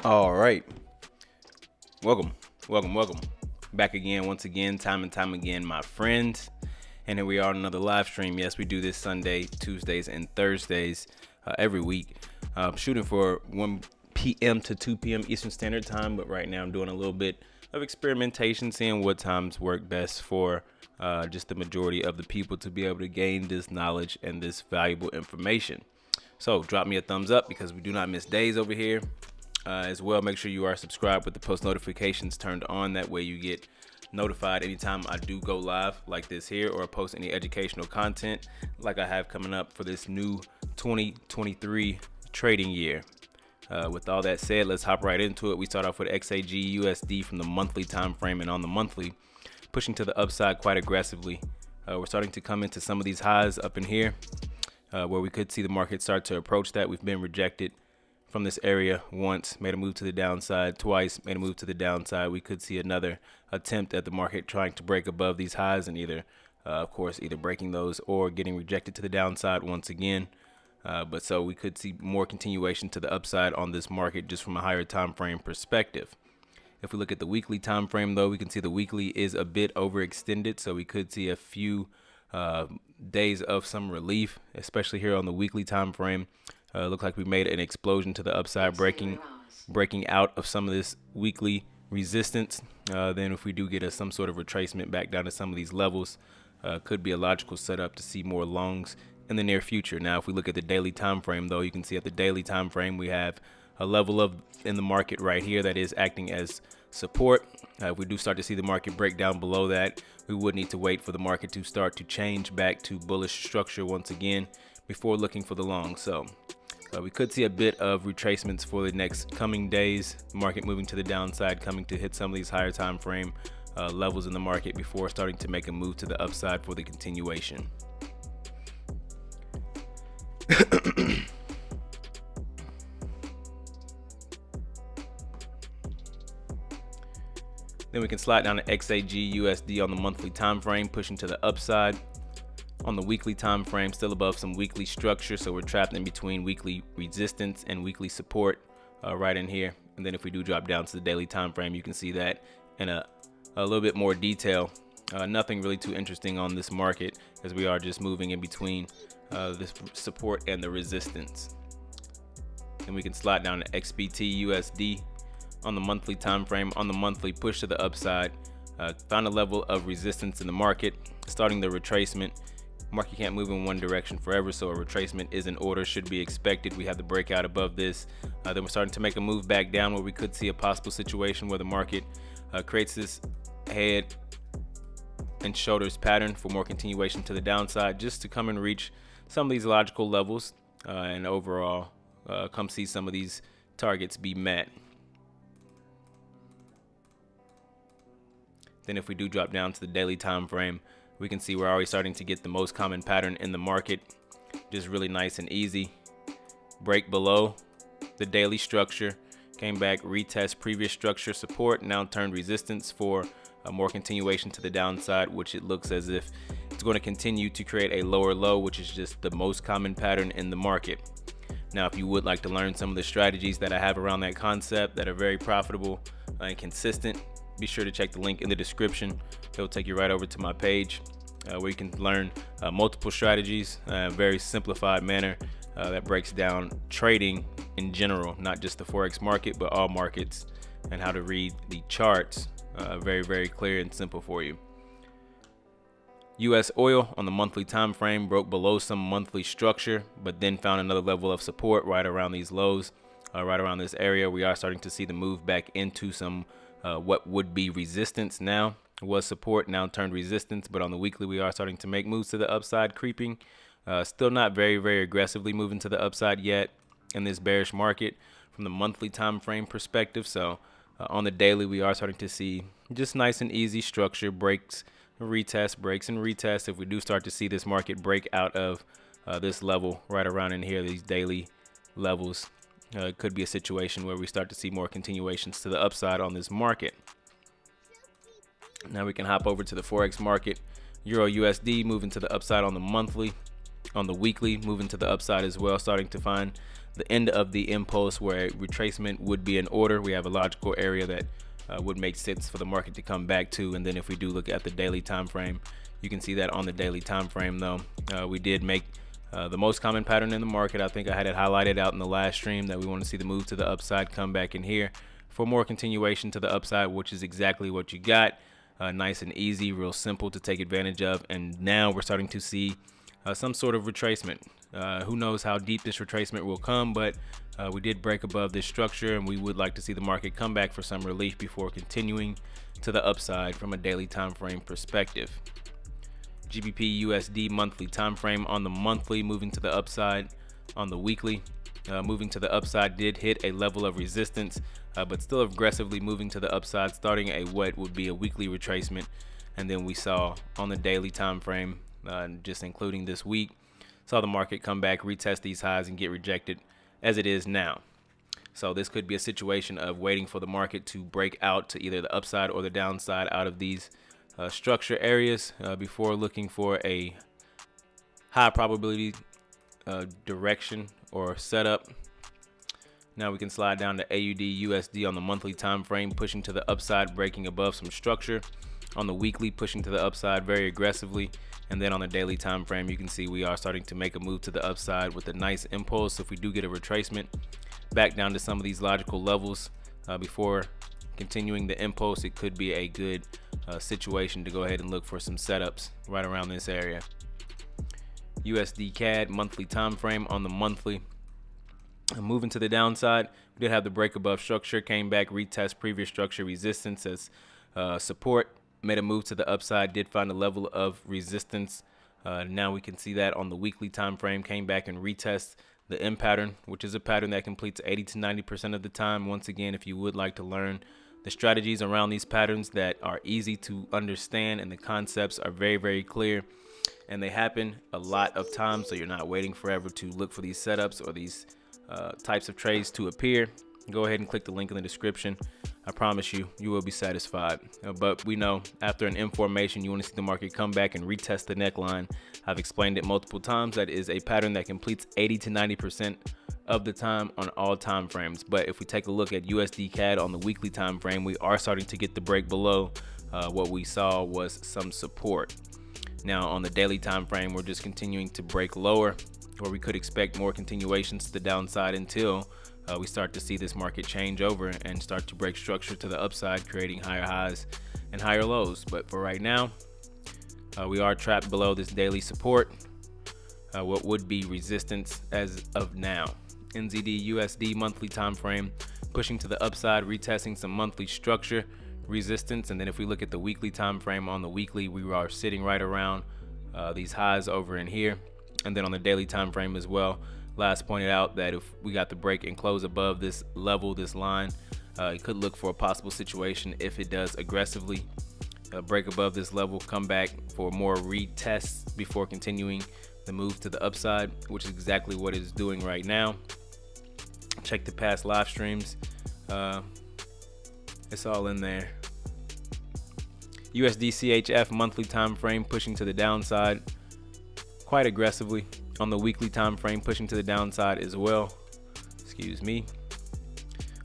All right. Welcome. Welcome. Back again, once again, time and time again, my friends. And here we are on another live stream. Yes, we do this Sunday, Tuesdays, and Thursdays every week. Shooting for 1 p.m. to 2 p.m. Eastern Standard Time. But right now I'm doing a little bit of experimentation, seeing what times work best for just the majority of the people to be able to gain this knowledge and this valuable information. So drop me a thumbs up because we do not miss days over here. As well, make sure you are subscribed with the post notifications turned on. That way you get notified anytime I do go live like this here or post any educational content like I have coming up for this new 2023 trading year. With all that said, let's hop right into it. We start off with XAG USD from the monthly time frame, and on the monthly, pushing to the upside quite aggressively. We're starting to come into some of these highs up in here where we could see the market start to approach that. We've been rejected from this area once, made a move to the downside, twice made a move to the downside. We could see another attempt at the market trying to break above these highs and either breaking those or getting rejected to the downside once again. But so we could see more continuation to the upside on this market just from a higher time frame perspective. If we look at the weekly time frame, though, we can see the weekly is a bit overextended, so we could see a few days of some relief, especially here on the weekly time frame. Look like we made an explosion to the upside, breaking out of some of this weekly resistance. Then if we do get some sort of retracement back down to some of these levels, could be a logical setup to see more longs in the near future. Now, if we look at the daily time frame, though, you can see at the daily time frame we have a level in the market right here that is acting as support. If we do start to see the market break down below that, we would need to wait for the market to start to change back to bullish structure once again before looking for the long. So we could see a bit of retracements for the next coming days. Market moving to the downside, coming to hit some of these higher time frame levels in the market before starting to make a move to the upside for the continuation. Then we can slide down to XAG USD on the monthly time frame, pushing to the upside. On the weekly time frame, still above some weekly structure, so we're trapped in between weekly resistance and weekly support right in here. And then if we do drop down to the daily time frame, you can see that in a little bit more detail. Nothing really too interesting on this market as we are just moving in between this support and the resistance. Then we can slide down to XBT USD on the monthly time frame. On the monthly, push to the upside, found a level of resistance in the market, starting the retracement. Market can't move in one direction forever, so a retracement is in order, should be expected. We have the breakout above this. Then we're starting to make a move back down where we could see a possible situation where the market creates this head and shoulders pattern for more continuation to the downside, just to come and reach some of these logical levels and overall come see some of these targets be met. Then if we do drop down to the daily time frame, we can see we're already starting to get the most common pattern in the market. Just really nice and easy. Break below the daily structure, came back, retest previous structure support, now turned resistance for a more continuation to the downside, which it looks as if it's going to continue to create a lower low, which is just the most common pattern in the market. Now, if you would like to learn some of the strategies that I have around that concept that are very profitable and consistent, be sure to check the link in the description. It'll take you right over to my page where you can learn multiple strategies in a very simplified manner that breaks down trading in general, not just the Forex market, but all markets, and how to read the charts very, very clear and simple for you. US oil on the monthly time frame broke below some monthly structure, but then found another level of support right around these lows, right around this area. We are starting to see the move back into some what would be resistance. Now was support, now turned resistance, but on the weekly we are starting to make moves to the upside, creeping, still not very aggressively moving to the upside yet in this bearish market from the monthly time frame perspective. So on the daily we are starting to see just nice and easy structure, breaks, retest, breaks and retest. If we do start to see this market break out of this level right around in here, these daily levels, it could be a situation where we start to see more continuations to the upside on this market. Now we can hop over to the Forex market. Euro USD moving to the upside on the monthly. On the weekly, moving to the upside as well, starting to find the end of the impulse where retracement would be in order. We have a logical area that would make sense for the market to come back to. And then if we do look at the daily time frame, you can see that on the daily time frame though, we did make the most common pattern in the market. I think I had it highlighted out in the last stream that we want to see the move to the upside come back in here for more continuation to the upside, which is exactly what you got. Nice and easy, real simple to take advantage of. And now we're starting to see some sort of retracement. Who knows how deep this retracement will come, but we did break above this structure, and we would like to see the market come back for some relief before continuing to the upside from a daily time frame perspective. GBP USD monthly time frame. On the monthly, moving to the upside. On the weekly, moving to the upside, did hit a level of resistance, but still aggressively moving to the upside, starting a what would be a weekly retracement. And then we saw on the daily time frame, just including this week, saw the market come back, retest these highs, and get rejected as it is now. So this could be a situation of waiting for the market to break out to either the upside or the downside out of these structure areas before looking for a high probability direction or setup. Now we can slide down to AUD USD on the monthly time frame, pushing to the upside, breaking above some structure. On the weekly, pushing to the upside very aggressively. And then on the daily time frame, you can see we are starting to make a move to the upside with a nice impulse. If we do get a retracement back down to some of these logical levels before continuing the impulse, it could be a good situation to go ahead and look for some setups right around this area. USD CAD monthly time frame. On the monthly, moving to the downside, we did have the break above structure, came back, retest previous structure resistance as support, made a move to the upside, did find a level of resistance. Now we can see that on the weekly time frame, came back and retest the M pattern, which is a pattern that completes 80 to 90% of the time. Once again, if you would like to learn the strategies around these patterns that are easy to understand and the concepts are very, very clear, and they happen a lot of times, so you're not waiting forever to look for these setups or these types of trades to appear, go ahead and click the link in the description. I promise you, you will be satisfied. But we know after an M formation, you want to see the market come back and retest the neckline. I've explained it multiple times. That is a pattern that completes 80 to 90% of the time on all time frames. But if we take a look at USD CAD on the weekly time frame, we are starting to get the break below. What we saw was some support. Now on the daily time frame, we're just continuing to break lower, where we could expect more continuations to the downside until we start to see this market change over and start to break structure to the upside, creating higher highs and higher lows. But for right now, we are trapped below this daily support, what would be resistance as of now. NZD USD monthly time frame, pushing to the upside, retesting some monthly structure resistance. And then if we look at the weekly time frame, on the weekly, we are sitting right around these highs over in here. And then on the daily time frame as well, last pointed out that if we got the break and close above this level, this line, it could look for a possible situation if it does aggressively break above this level, come back for more retests before continuing the move to the upside, which is exactly what it's doing right now. Check the past live streams. It's all in there. USD CHF monthly time frame, pushing to the downside quite aggressively. On the weekly time frame, pushing to the downside as well. Excuse me.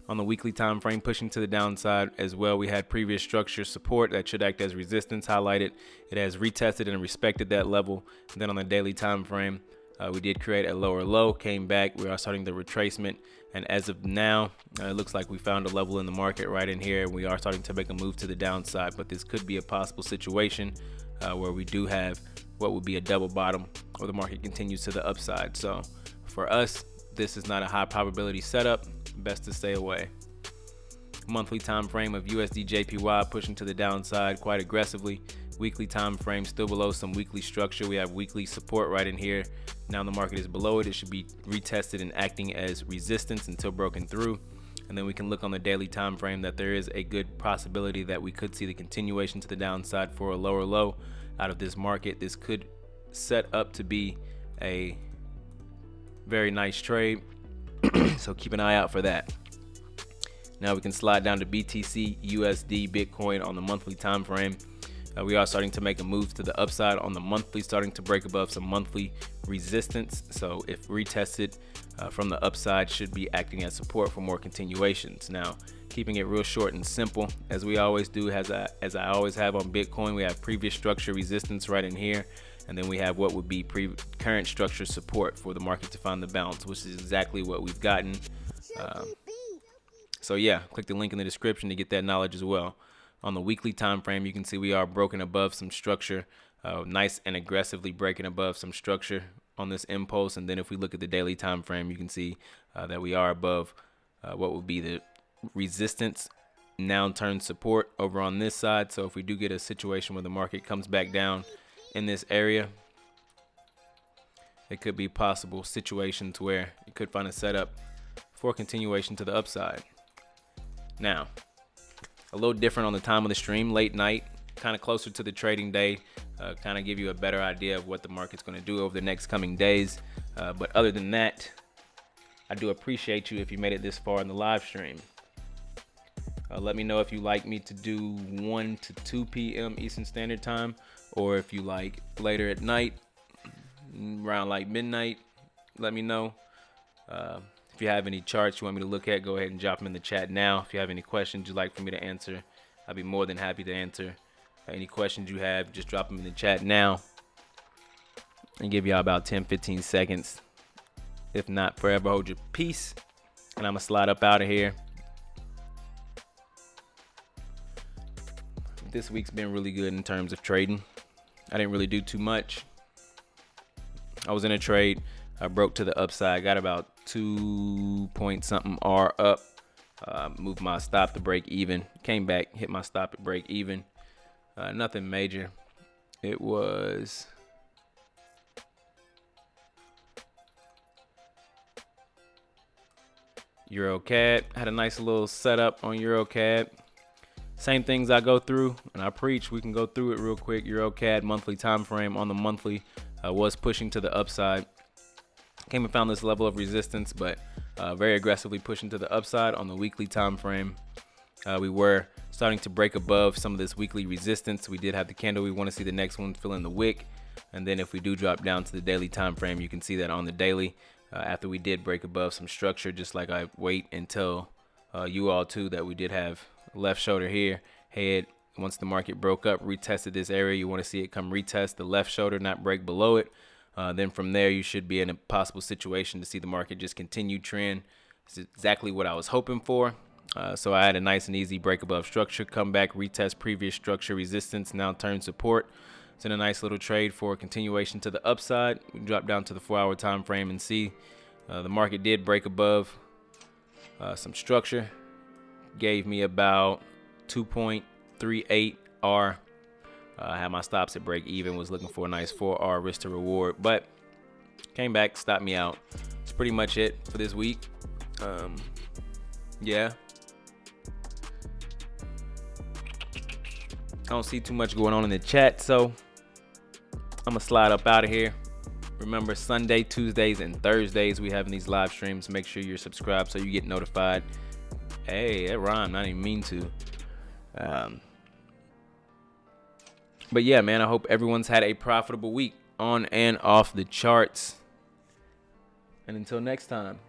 On the weekly time frame, pushing to the downside as well. We had previous structure support that should act as resistance highlighted. It has retested and respected that level. And then on the daily time frame, we did create a lower low, came back. We are starting the retracement, and as of now, it looks like we found a level in the market right in here. We are starting to make a move to the downside, but this could be a possible situation where we do have what would be a double bottom, or the market continues to the upside. So for us, this is not a high probability setup. Best to stay away. Monthly time frame of USD JPY pushing to the downside quite aggressively. Weekly time frame still below some weekly structure. We have weekly support right in here. Now the market is below it. It should be retested and acting as resistance until broken through. And then we can look on the daily time frame that there is a good possibility that we could see the continuation to the downside for a lower low out of this market. This could set up to be a very nice trade. So keep an eye out for that. Now we can slide down to BTC USD Bitcoin on the monthly time frame. We are starting to make a move to the upside on the monthly, starting to break above some monthly resistance. So if retested from the upside, should be acting as support for more continuations. Now, keeping it real short and simple, as we always do, as I always have on Bitcoin, we have previous structure resistance right in here. And then we have what would be current structure support for the market to find the bounce, which is exactly what we've gotten. So yeah, click the link in the description to get that knowledge as well. On the weekly time frame, you can see we are broken above some structure, nice and aggressively breaking above some structure on this impulse. And then if we look at the daily time frame, you can see that we are above what would be the resistance, now turned support over on this side. So if we do get a situation where the market comes back down in this area, it could be possible situations where you could find a setup for continuation to the upside. Now, a little different on the time of the stream, late night, kind of closer to the trading day, kind of give you a better idea of what the market's going to do over the next coming days. But other than that, I do appreciate you if you made it this far in the live stream. Let me know if you like me to do 1 to 2 p.m. Eastern Standard Time, or if you like later at night, around like midnight. Let me know. If you have any charts you want me to look at, go ahead and drop them in the chat now. If you have any questions you'd like for me to answer, I'd be more than happy to answer. Any questions you have, just drop them in the chat now. And give y'all about 10-15 seconds. If not, forever hold your peace. And I'm going to slide up out of here. This week's been really good in terms of trading. I didn't really do too much. I was in a trade. I broke to the upside, got about 2 point something R up, moved my stop to break even, came back, hit my stop at break even. Nothing major. It was EuroCAD. Had a nice little setup on EuroCAD. Same things I go through and I preach, we can go through it real quick. EuroCAD monthly time frame. On the monthly, was pushing to the upside. Came and found this level of resistance, but very aggressively pushing to the upside. On the weekly time frame, we were starting to break above some of this weekly resistance. We did have the candle. We want to see the next one fill in the wick, and then if we do drop down to the daily time frame, you can see that on the daily, after we did break above some structure, just like I wait until you all too, that we did have left shoulder here, head. Once the market broke up, retested this area, you want to see it come retest the left shoulder, not break below it. Then from there, you should be in a possible situation to see the market just continue trend. It's exactly what I was hoping for. So I had a nice and easy break above structure, come back, retest previous structure resistance, now turn support. It's in a nice little trade for continuation to the upside. We drop down to the 4-hour time frame and see the market did break above some structure. Gave me about 2.38 R. I had my stops at break even, was looking for a nice 4R risk to reward, but came back, stopped me out. That's pretty much it for this week. Yeah. I don't see too much going on in the chat, so I'm gonna slide up out of here. Remember, Sunday, Tuesdays, and Thursdays, we having these live streams. Make sure you're subscribed so you get notified. Hey, that rhymed. I didn't mean to. But yeah, man, I hope everyone's had a profitable week on and off the charts. And until next time.